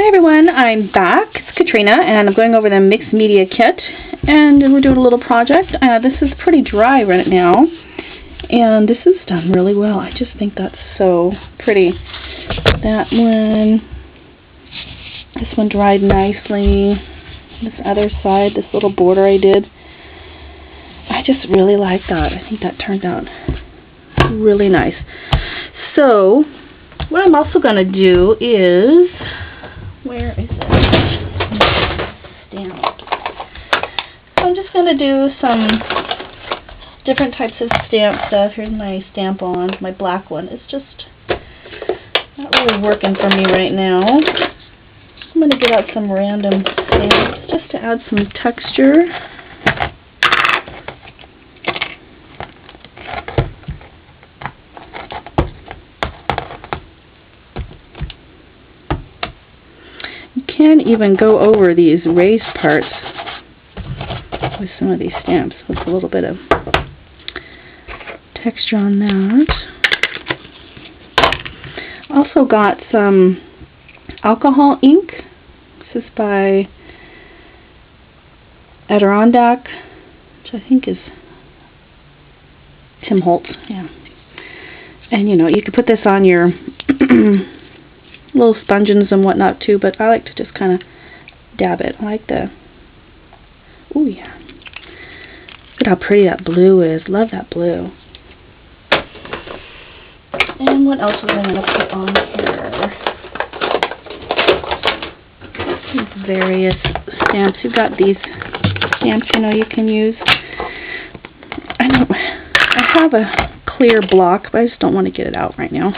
Hi everyone, I'm back. It's Katrina and I'm going over the mixed media kit and we're doing a little project. This is pretty dry right now and this is done really well. I just think that's so pretty. That one, this one dried nicely. This other side, this little border I did, I just really like that. I think that turned out really nice. So what I'm also going to do is, where is it? Stamp. So I'm just going to do some different types of stamp stuff. Here's my stamp-on. My black one. It's just not really working for me right now. I'm going to get out some random stamps just to add some texture. Can even go over these raised parts with some of these stamps with a little bit of texture on that. Also got some alcohol ink. This is by Adirondack, which I think is Tim Holtz. Yeah. And you know, you could put this on your little sponges and whatnot too, but I like to just kind of dab it. I like the, oh yeah, look at how pretty that blue is. Love that blue. And what else was I going to put on here? These various stamps. You've got these stamps, you know, you can use. I have a clear block, but I just don't want to get it out right now.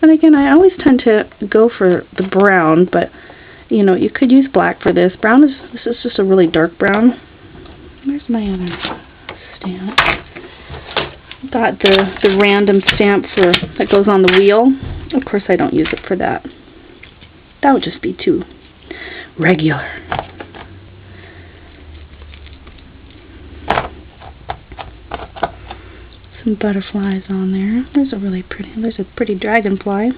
And again, I always tend to go for the brown, but you know, you could use black for this. This is just a really dark brown. Where's my other stamp? Got the random stamp that goes on the wheel. Of course, I don't use it for that. That would just be too regular. Some butterflies on there. There's a pretty dragonfly.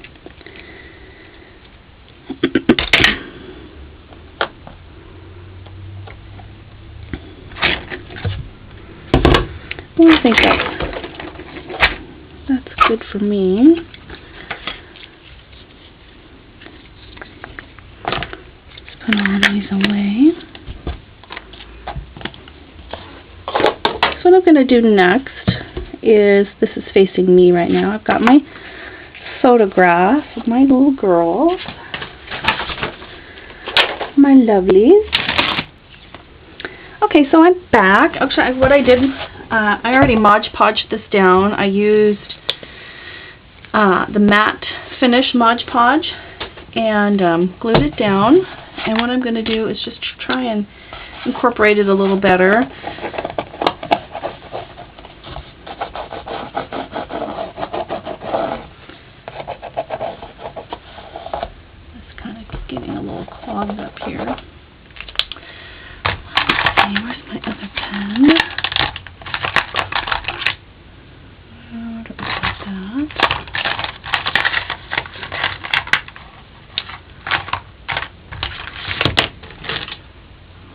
Well, I think that's good for me. Let's put all these away. So what I'm going to do next is, this is facing me right now. I've got my photograph of my little girls, my lovelies. Okay, so I'm back. Actually, what I did, I already Mod Podged this down. I used the matte finish Mod Podge and glued it down. And what I'm going to do is just try and incorporate it a little better. Clogged up here. Let's see, where's my other pen? How do I put that?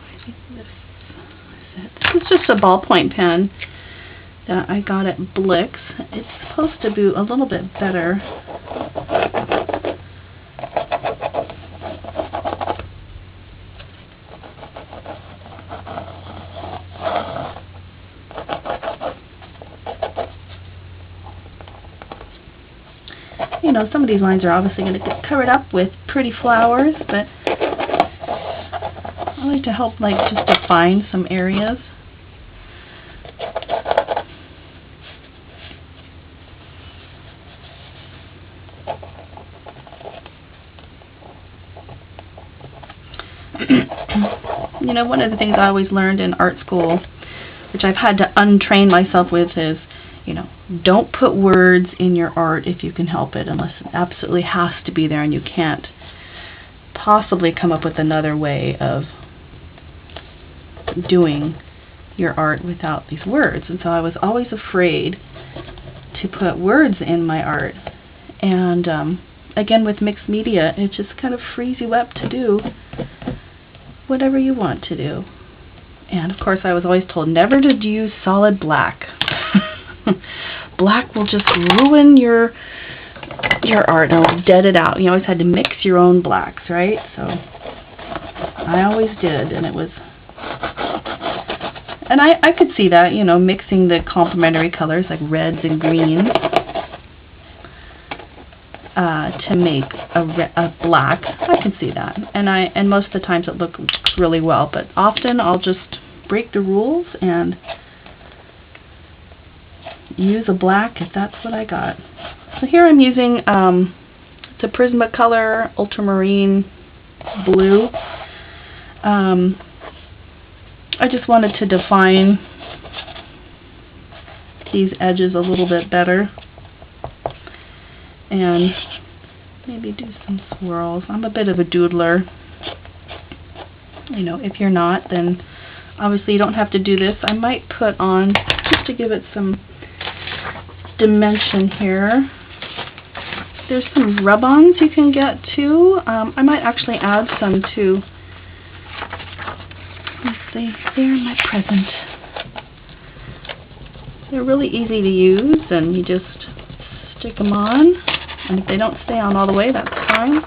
I think this is it. This is just a ballpoint pen that I got at Blix. It's supposed to do a little bit better. You know, some of these lines are obviously going to get covered up with pretty flowers, but I like to help, like, just define some areas. You know, one of the things I always learned in art school, which I've had to untrain myself with, is, you know, don't put words in your art if you can help it, unless it absolutely has to be there and you can't possibly come up with another way of doing your art without these words. And so I was always afraid to put words in my art. And again, with mixed media, it just kind of frees you up to do whatever you want to do. And of course, I was always told never to use solid black. Black will just ruin your art, and it'll dead it out. You always had to mix your own blacks, right? So I always did, and it was, and I could see that, you know, mixing the complementary colors like reds and greens to make a black. I can see that, and most of the times it looks really well. But often I'll just break the rules and use a black if that's what I got. So here I'm using it's a Prismacolor Ultramarine Blue. I just wanted to define these edges a little bit better and maybe do some swirls. I'm a bit of a doodler. You know, if you're not, then obviously you don't have to do this. I might put on, just to give it some dimension here, there's some rub-ons you can get too. I might actually add some to, let's see, they're in my present. They're really easy to use, and you just stick them on, and if they don't stay on all the way, that's fine.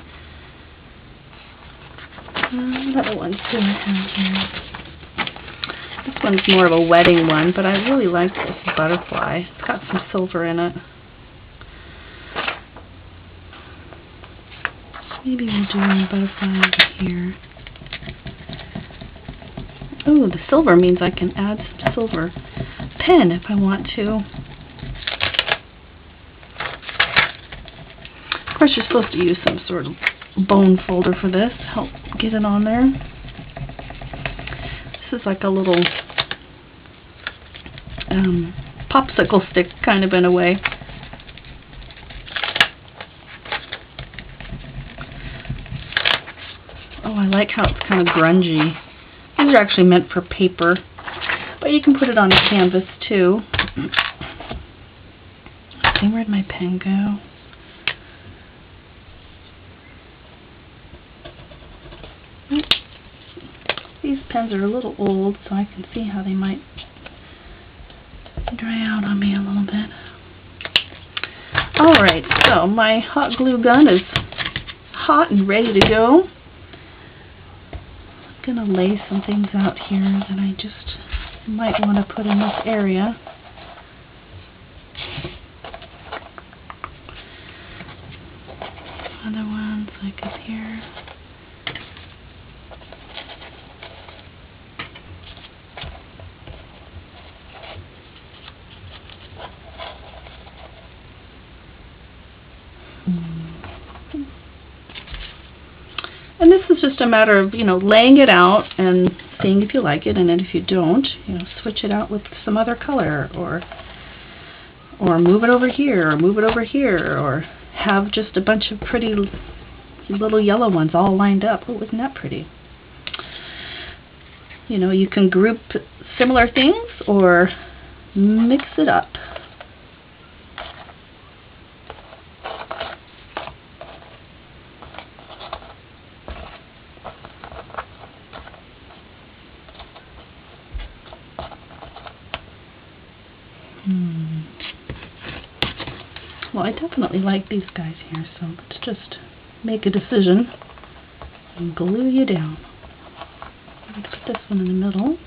What other ones do I have here? This one's more of a wedding one, but I really like this butterfly. It's got some silver in it. Maybe we'll do a butterfly over here. Oh, the silver means I can add some silver pen if I want to. Of course, you're supposed to use some sort of bone folder for this. Help get it on there. This is like a little popsicle stick, kind of, in a way. Oh, I like how it's kind of grungy. These are actually meant for paper, but you can put it on a canvas too. Let's see, where'd my pen go? These pens are a little old, so I can see how they might dry out on me a little bit. Alright, so my hot glue gun is hot and ready to go. I'm going to lay some things out here that I just might want to put in this area. Other ones like up here. And this is just a matter of, you know, laying it out and seeing if you like it, and then if you don't, you know, switch it out with some other color, or move it over here, or move it over here, or have just a bunch of pretty little yellow ones all lined up. Oh, isn't that pretty? You know, you can group similar things or mix it up. Well, I definitely like these guys here, so let's just make a decision and glue you down. Let's put this one in the middle.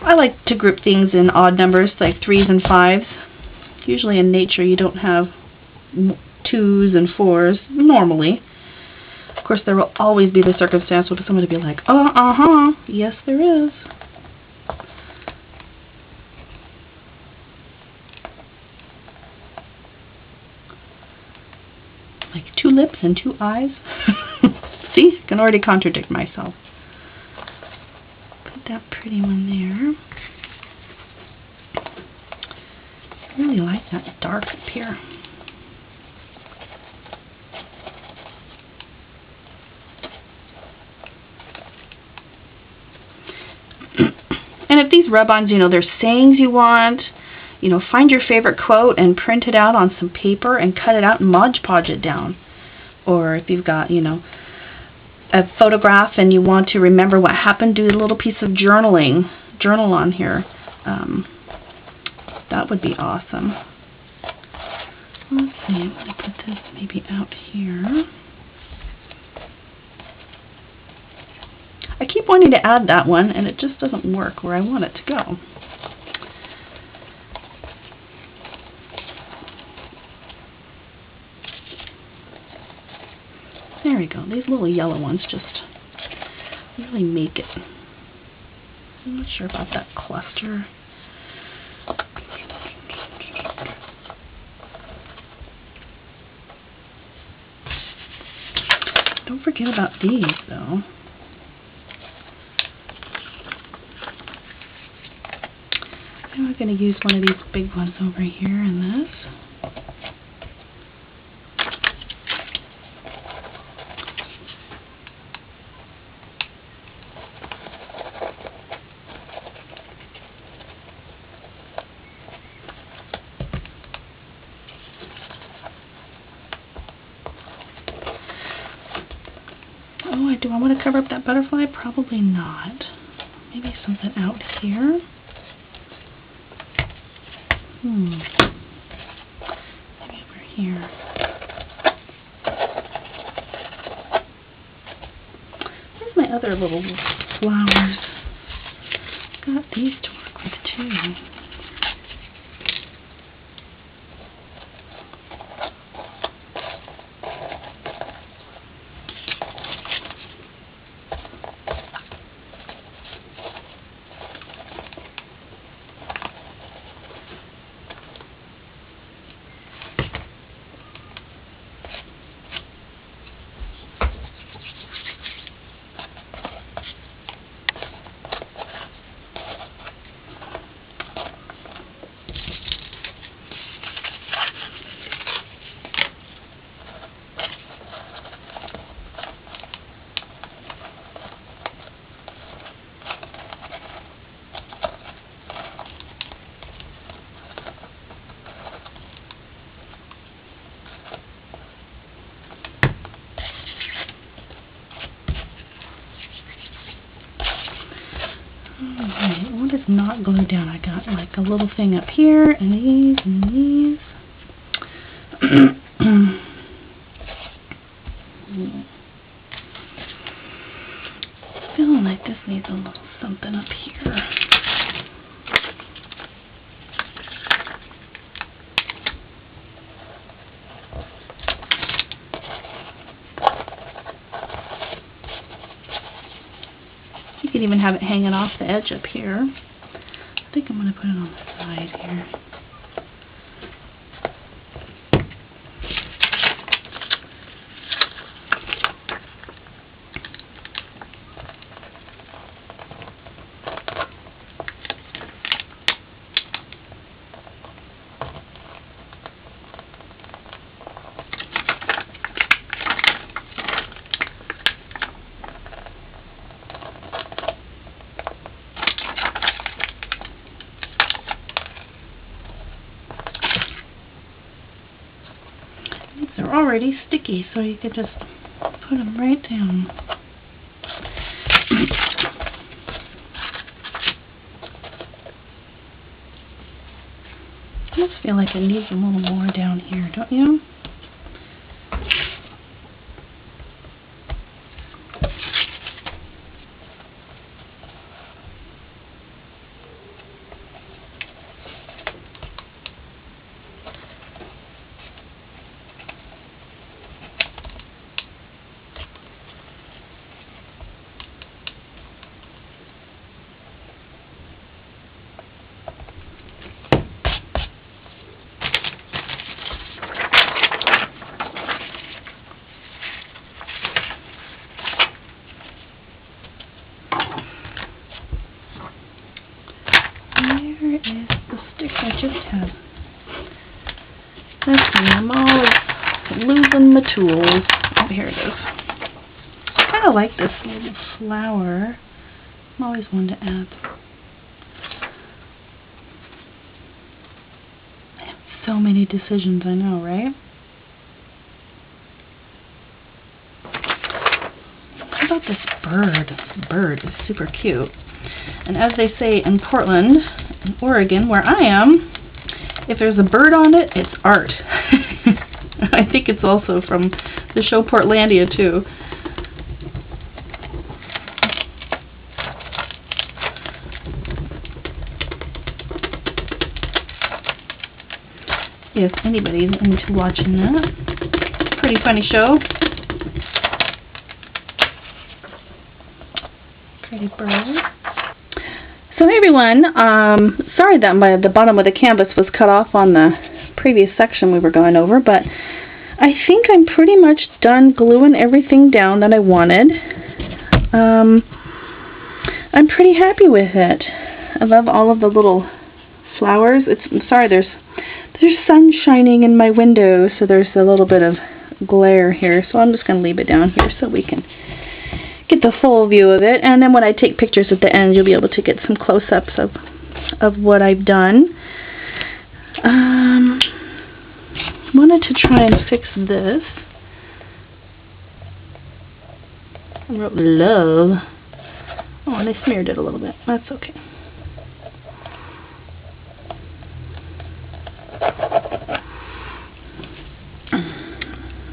I like to group things in odd numbers, like 3s and 5s. Usually in nature you don't have 2s and 4s, normally. Of course, there will always be the circumstance where somebody will be like, yes there is. Like 2 lips and 2 eyes. See, I can already contradict myself. Put that pretty one there. I really like that dark up here. these rub-ons, you know, there's sayings you want. You know, find your favorite quote and print it out on some paper and cut it out and Mod Podge it down. Or if you've got, you know, a photograph and you want to remember what happened, do a little piece of journal on here. That would be awesome. Let's see, I'm going to put this maybe out here. I keep wanting to add that one and it just doesn't work where I want it to go. There we go. These little yellow ones just really make it. I'm not sure about that cluster. Don't forget about these, though. And we're going to use one of these big ones over here in this. Oh, do I want to cover up that butterfly? Probably not. Maybe something out here. Maybe over here. Where's my other little flowers? Got these to work with too. Alright, what is not glued down? I got like a little thing up here, and these, and these. Feeling like this needs a little something up here. You could even have it hanging off the edge up here. I think I'm going to put it on the side here. They're already sticky, so you could just put them right down. I just feel like it needs a little more down here, don't you? Where is the stick I just had? Let's see, I'm always losing my tools. Oh, here it is. I kind of like this little flower. I'm always one to add So many decisions, I know, right? How about this bird? This bird is super cute. And as they say in Portland, in Oregon, where I am, if there's a bird on it, it's art. I think it's also from the show Portlandia, too. If anybody's into watching that. Pretty funny show. Pretty bird. So hey everyone, sorry that the bottom of the canvas was cut off on the previous section we were going over, but I think I'm pretty much done gluing everything down that I wanted. I'm pretty happy with it. I love all of the little flowers. Sorry, there's sun shining in my window, so there's a little bit of glare here, so I'm just going to leave it down here so we can get the full view of it. And then when I take pictures at the end, you'll be able to get some close-ups of what I've done. Wanted to try and fix this. I wrote love. Oh, and I smeared it a little bit. That's okay.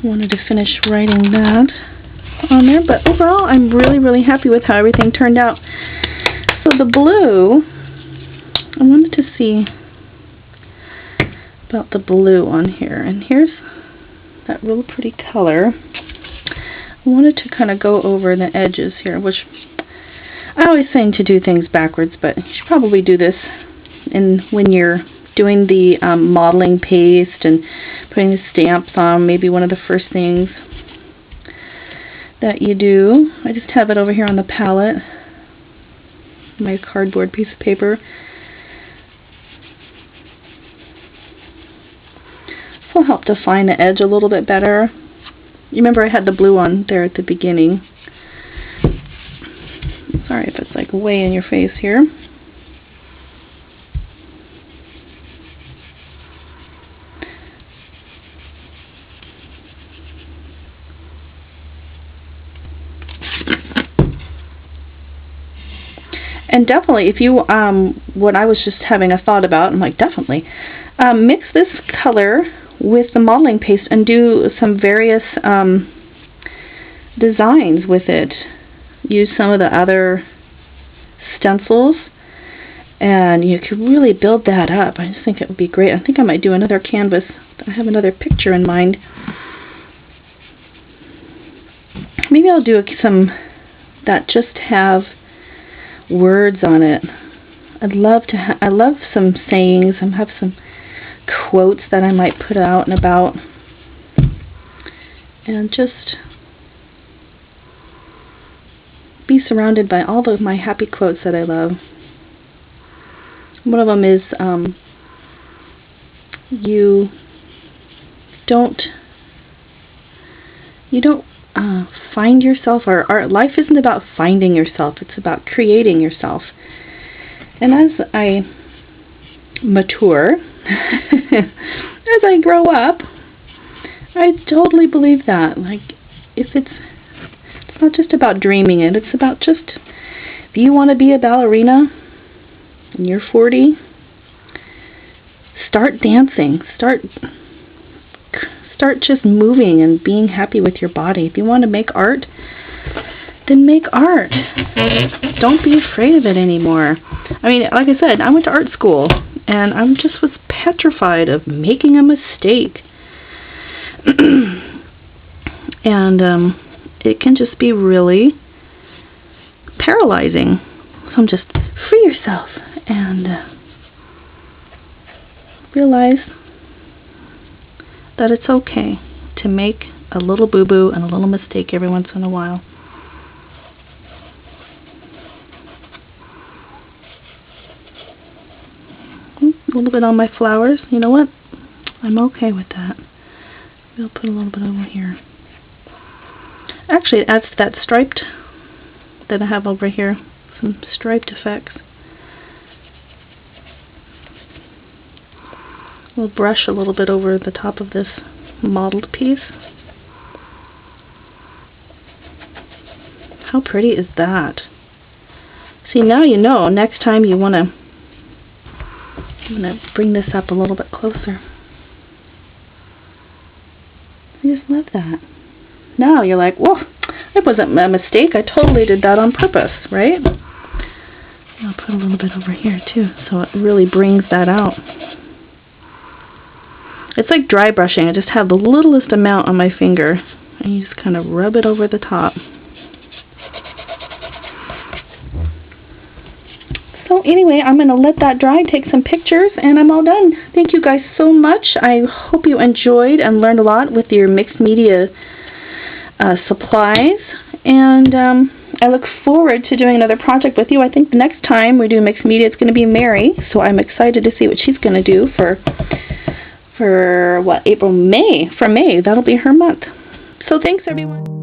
Wanted to finish writing that on there, but overall I'm really happy with how everything turned out. So the blue, I wanted to see about the blue on here, and here's that real pretty color. I wanted to kind of go over the edges here, which I always say to do things backwards, but you should probably do this when you're doing the modeling paste and putting the stamps on, maybe one of the first things that you do. I just have it over here on the palette, my cardboard piece of paper. This will help define the edge a little bit better. You remember I had the blue on there at the beginning. Sorry if it's like way in your face here. And definitely, if you, what I was just having a thought about, I'm like, definitely, mix this color with the modeling paste and do some various designs with it. Use some of the other stencils, and you could really build that up. I just think it would be great. I think I might do another canvas. I have another picture in mind. Maybe I'll do some that just have words on it. I love some sayings. I have some quotes that I might put out and about, and just be surrounded by all of my happy quotes that I love. One of them is you don't find yourself, or life isn't about finding yourself, it's about creating yourself. And as I mature, as I grow up, I totally believe that. Like, it's not just about dreaming it, it's about just, if you want to be a ballerina and you're 40, start dancing, start just moving and being happy with your body. If you want to make art, then make art. Don't be afraid of it anymore. I mean, like I said, I went to art school, and I just was petrified of making a mistake. And it can just be really paralyzing. So just free yourself and realize that it's okay to make a little boo-boo and a little mistake every once in a while. A little bit on my flowers. You know what? I'm okay with that. We'll put a little bit over here. Actually, it adds to that striped that I have over here. Some striped effects. We'll brush a little bit over the top of this mottled piece. How pretty is that? See, now you know, next time you want to, I'm going to bring this up a little bit closer. I just love that. Now you're like, whoa, it wasn't a mistake. I totally did that on purpose, right? I'll put a little bit over here too, so it really brings that out. It's like dry brushing. I just have the littlest amount on my finger, and you just kind of rub it over the top. So anyway, I'm going to let that dry, take some pictures, and I'm all done. Thank you guys so much. I hope you enjoyed and learned a lot with your mixed media supplies. And I look forward to doing another project with you. I think the next time we do mixed media, it's going to be Mary. So I'm excited to see what she's going to do for what, April, May. For May, that'll be her month. So thanks, everyone.